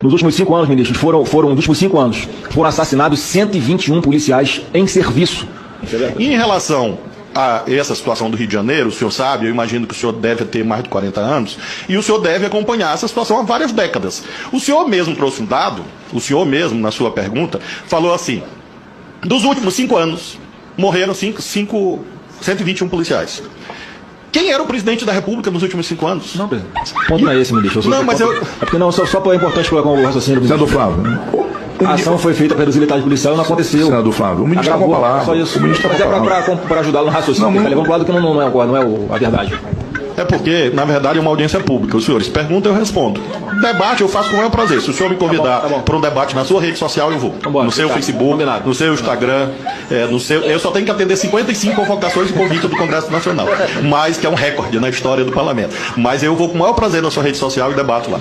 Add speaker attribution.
Speaker 1: Nos últimos 5 anos, ministros, nos últimos 5 anos, foram assassinados 121 policiais em serviço.
Speaker 2: E em relação a essa situação do Rio de Janeiro, o senhor sabe, eu imagino que o senhor deve ter mais de 40 anos, e o senhor deve acompanhar essa situação há várias décadas. O senhor mesmo trouxe um dado, o senhor mesmo, na sua pergunta, falou assim, dos últimos 5 anos, morreram 121 policiais. Quem era o presidente da República nos últimos 5 anos?
Speaker 1: Não, presidente. O ponto não é esse, ministro.
Speaker 2: Não, mas eu...
Speaker 1: É porque não, só é importante colocar o raciocínio do
Speaker 3: Senador Flávio.
Speaker 1: A ação foi feita para reduzir a letalidade policial e não aconteceu.
Speaker 3: Senador Flávio, o ministro está com a palavra.
Speaker 1: Só isso.
Speaker 3: O ministro
Speaker 1: Mas
Speaker 3: está com a palavra.
Speaker 1: para ajudá-lo no raciocínio. Ele está levando para o lado que não é a verdade.
Speaker 2: É porque, na verdade, é uma audiência pública. Os senhores perguntam, eu respondo. Debate eu faço com o maior prazer. Se o senhor me convidar para um debate na sua rede social, eu vou. No seu Facebook,
Speaker 1: combinado.
Speaker 2: no seu Instagram, eu só tenho que atender 55 convocações e convite do Congresso Nacional. Mas que é um recorde na história do Parlamento. Mas eu vou com o maior prazer na sua rede social e debato lá.